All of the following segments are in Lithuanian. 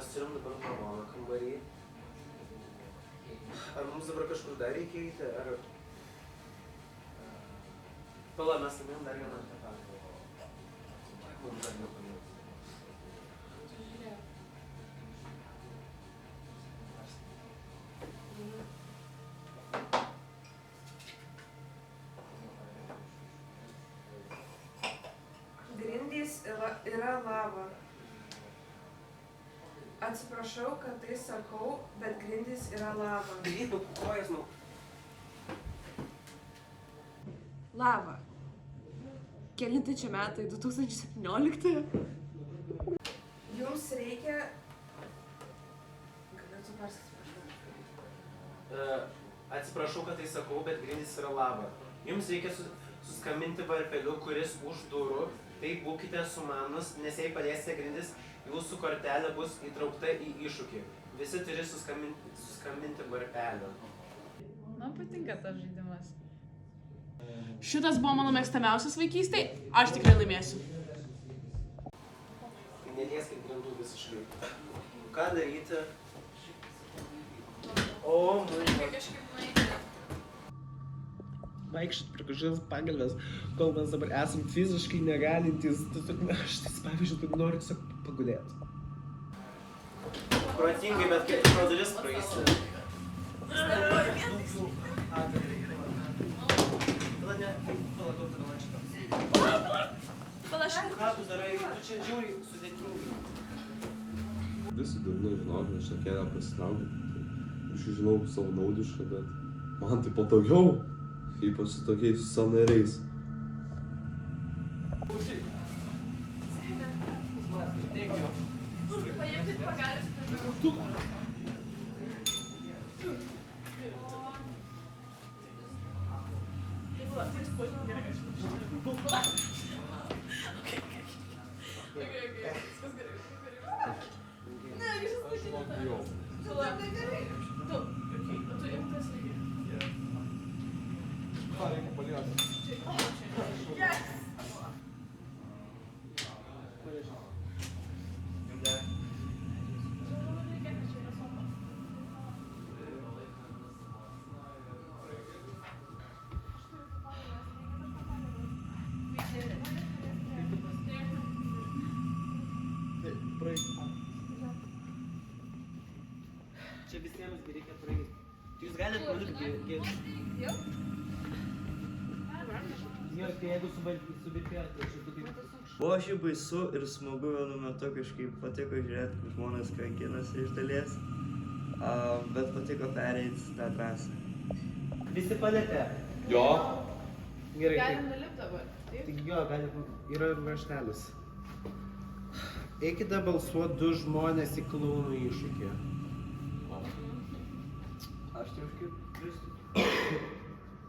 mes turim dabar mano kambarį. Ar mums dabar kažkur dar reikia eiti, ar... Pala, mes samėjom dar vieną etapą. Mums dar nepanėjau. Grindys yra lava. Atsiprašau, kad tai sakau, bet grindys yra lava. Daryt, kojas, Lava. Kelinti čia metai? 2017? Jums reikia... Galėtų perskaityti. Atsiprašau, kad tai sakau, bet grindys yra lava. Jums reikia suskambinti varpeliu, kuris už durų. Tai būkite sumanus, nes jei padėsite grindis, jūsų kortelė bus įtraukta į iššūkį. Visi turi suskambinti varpeliu. Man patinka tas žaidimas. Šitas buvo mano mėgstamiausias vaikystėj, aš tikrai laimėsiu. Nelieskit grindų visiškai. Ką daryti? O, Reikia kažkaip nueiti. vaikščiot prie kažkokios pagalbės, kol mes dabar esam fiziškai negalintys. Aš pavyzdžiui, taip noriu tiesiog pagulėti. Protingai, bet kaip pro duris praeisi. Ką tu darai? Tu čia žiūri sudėtingai. Visi dažnai žinok, aš tą kelią pasitraukiu. Aš žinau savo naudišką, bet man tai patogiau. Ypač su tokiais sąnariais. Paimkit pagalbės. Čia visiems reikia praeiti. Jūs galite palikti. Jo, tai jeigu subirkėjote, aš jau taip... Buvo šiaip baisu ir smagu vienu metu kažkaip patiko žiūrėti, kaip žmonės kankinasi iš dalies, bet patiko pereiti tą trasą. Visi palėtė? Jo. Gerai, Galim nulipti dabar. tai jo, yra raštelis. Eikite balsuoti 2 žmonės į klounų iššūkį. Aš tai kažkaip kristu.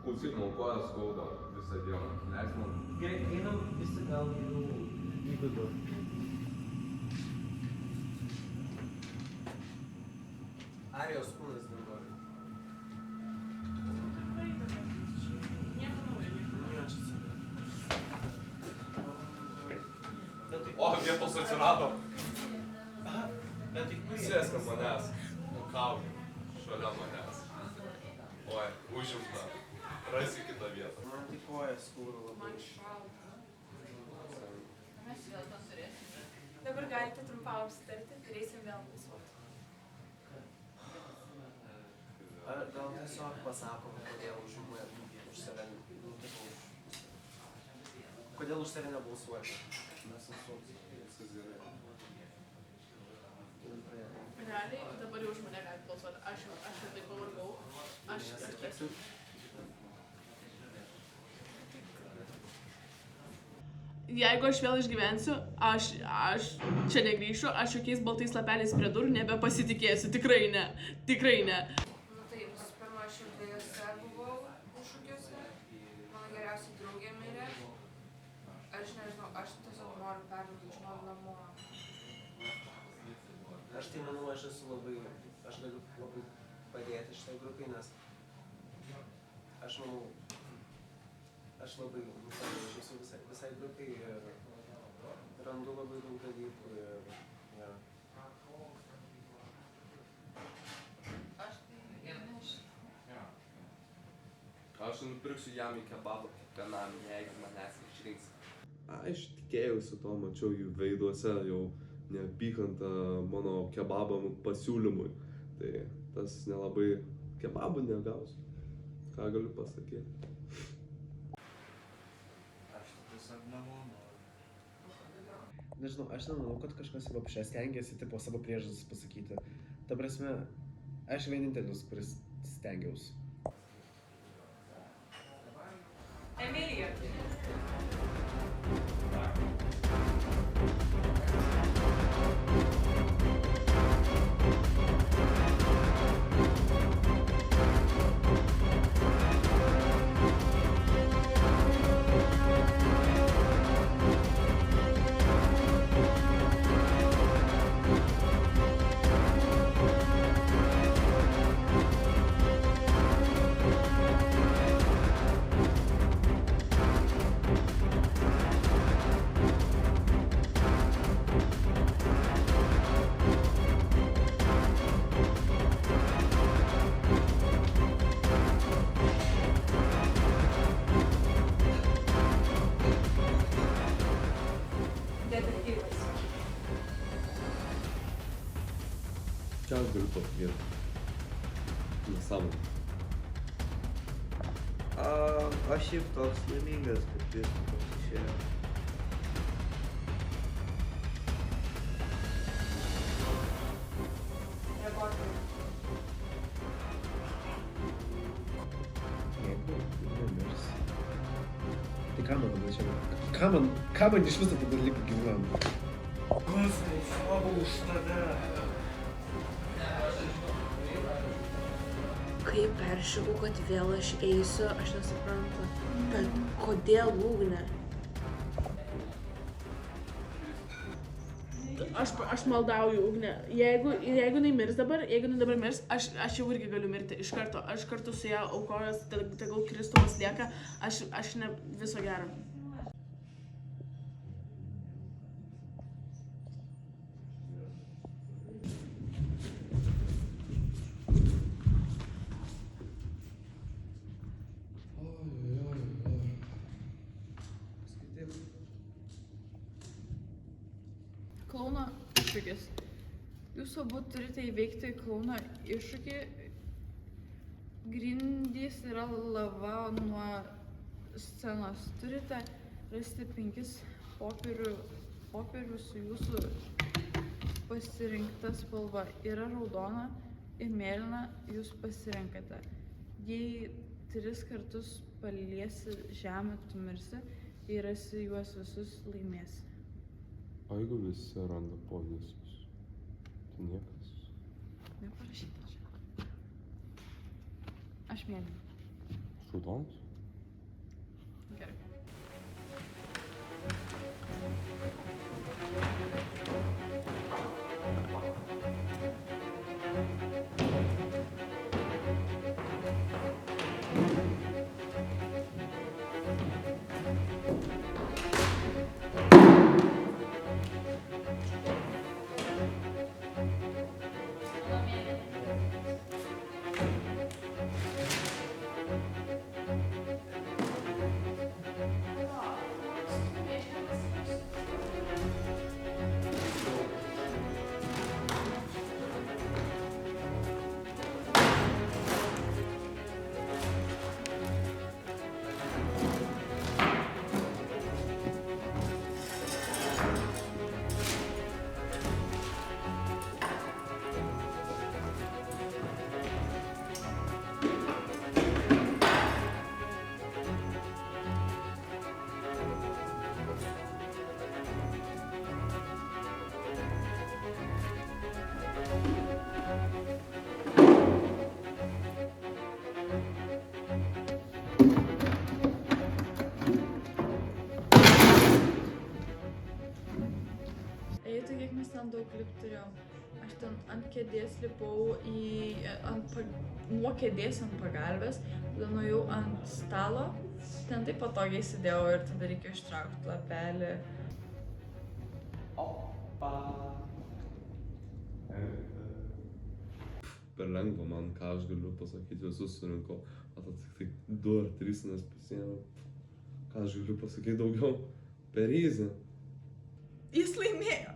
Klausyk, man koja skauda visą dieną. Nežinau. Gerai, einam visi gal į vidų. Arijos kūnas dabar. O, vietos atsirado. Bet tai Sėsk ant manęs. Kaukė. Šalia manęs. Oi, užimta. Rasi kitą vietą. Man tai koja skūra labai. Man šalta. Mes vėl tą turėsime. Dabar galite trumpam apsitarti ir eisim vėl balsuoti. Ar gal tiesiog pasakom, kodėl už save Kodėl už save nebalsuoti? Mes esu viskas gerai. Realiai, dabar jau už mane galite balsuoti. Aš jau taip pavargau. Aš esu. Jeigu aš vėl išgyvensiu, aš čia negrįšiu, aš jokiais baltais lapeliais prie durų nebepasitikėsiu, tikrai ne. Nu tai visų pirma, aš jau 2 buvau iššūkiuose, mano geriausia draugė mirė. Aš nežinau, aš tiesiog noriu perduoti žmogų namo. Aš tai manau, aš galiu labai padėti šitai grupai, nes aš manau, aš labai esu visai grupai ir randu labai daug dalykų ir ja. aš nupirksiu jam į kebabą kiekvienam, jeigu manęs išrinks. Aš tikėjausi to, mačiau jų veiduose jau neapykantą mano kebabam pasiūlymui. Tai tas nelabai kebabų negaus. Ką galiu pasakyti? Aš tiesiog namo noriu. Nežinau, aš nemanau, kad kažkas jau apšė stengiasi tipo savo priežastis pasakyti. Ta prasme, aš vienintelis, kuris stengiausi. Emilija. Detektyvas. Ką aš galiu pasakyti? Nesąmonė. Aš šiaip toks laimingas, kad Kristupas išėjo. Jeigu nemirs. Tai ką man tada čia? Ką man iš viso tada liko gyvenant? Gusai, savo už tave. Kai peršykau, kad vėl aš eisiu, aš nesuprantu. Bet kodėl Ugnė? Aš maldauju Ugnę. Jeigu jinai mirs dabar, aš jau irgi galiu mirti iš karto. Aš kartu su ją aukojas, tegul Kristupas lieka, aš ne viso gero. Kauno iššūkis. Jūs abu turite įveikti Kauno iššūkį. Grindys yra lava nuo scenos. Turite rasti 5 popierių su jūsų pasirinkta spalva. Yra raudona ir mėlyna, jūs pasirenkate. Jei 3 kartus paliesi žemę, tu mirsi, jei rasi juos visus, laimėsi. O jeigu visi randa po visus, tai niekas. Neparašyta čia. Aš mėlyna. Raudonas? Gerai. Ten daug lipti turėjau. Aš ten ant kėdės lipau nuo kėdės ant pagalbės, tada nuėjau ant stalo, ten taip patogiai sėdėjau ir tada reikėjo ištraukti lapelį. Per lengva man, ką aš galiu pasakyti, visus surinkau. tada tik tai 2 ar 3 nes pasiėmiau. Ką aš galiu pasakyti daugiau? Per easy. Jis laimėjo.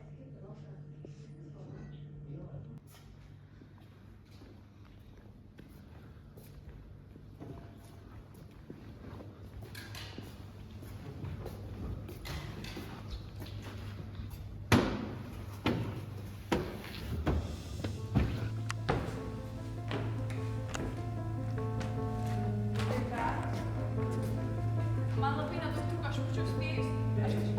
Man labai nedaug trūko, aš būčiau spėjus. Aš pradžiai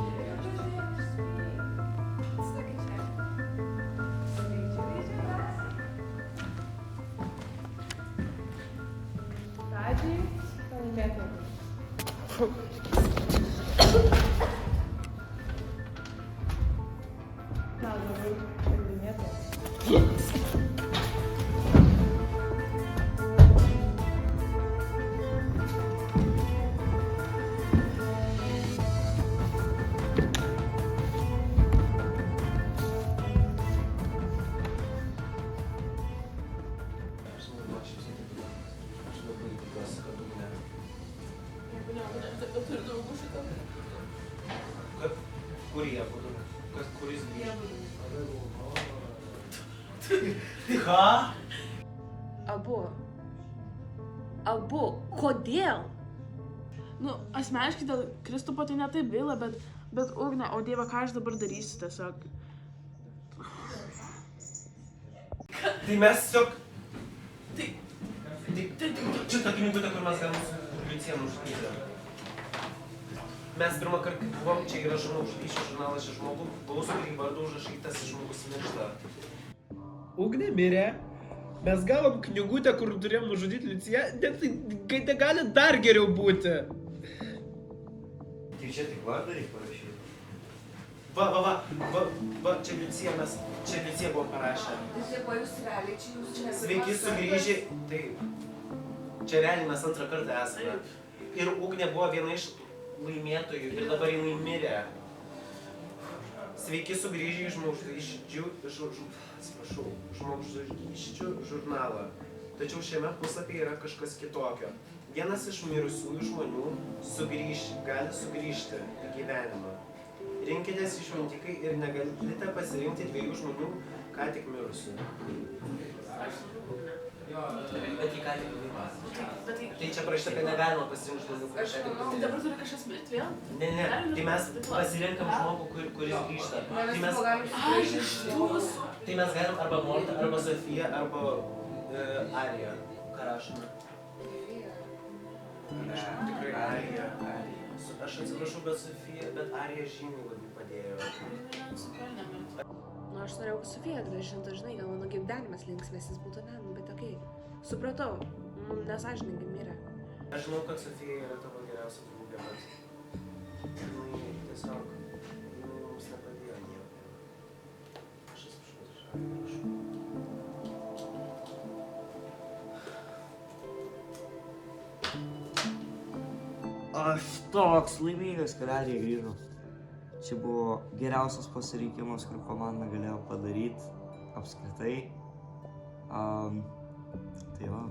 palaimėti. Gal labiau palaimėti. Turiu draugų šitą. Kur jie būtų? Kuris grįžtų? Tai ką? Abu. Kodėl? Nu, asmeniškai dėl Kristupo tai ne taip gaila, bet Ugne, o Dieve, ką aš dabar darysiu tiesiog? Tai mes tiesiog... Čia ta knygutė, kur mes galim su Liucija nužudyti. Mes pirmą kartą buvom, čia yra žmogžudysčių žurnalas, čia žmogų klauso, kurį vardu užrašytas, žmogus miršta. Ugnė mirė. Mes gavom knygutę, kur turėjom nužudyti Liuciją, net tai negali dar geriau būti. Tai čia tik vardą reikia parašyti. Va, čia Liucija mes, čia Liucija buvo parašę. Tai buvo jūs realiai, čia jūs čia... Sveiki sugrįžę, tai čia realiai mes antrą kartą esame. Ir Ugnė buvo viena iš laimėtojų ir dabar jinai mirė. Sveiki sugrįžę į žmogžudysčių žurnalą. Tačiau šiame puslapyje yra kažkas kitokio. Vienas iš mirusiųjų žmonių gali sugrįžti į gyvenimą. Rinkitės išmintikai ir negalite pasirinkti 2 žmonių, ką tik mirusių. Bet jį ką tik nuimas. Tai čia parašyta, kad negalima pasirinkti žmonių, ką tik Tai nuimas. dabar turi kažkas mirti vėl? Ne, tai mes pasirinkam žmogų, kuris grįžta. Tai mes galim arba Mortą, arba Sofiją, arba Ariją. Ką rašome? Tikrai Arija. Aš atsiprašau, bet Arija žymiai labiau padėjo. Nu, aš norėjau Sofiją grąžinti, žinai, gal mano gyvenimas linksmesnis būtų, ne, nu, bet okei. Supratau, nesąžiningai mirė. Aš žinau, kad Sofija yra tavo geriausia draugė, bet jinai tiesiog mums nepadėjo nieko. Aš atsiprašau. Aš toks laimingas, kad Arija grįžo. Čia buvo geriausias pasirinkimas, kur komanda galėjo padaryti apskritai. Tai va.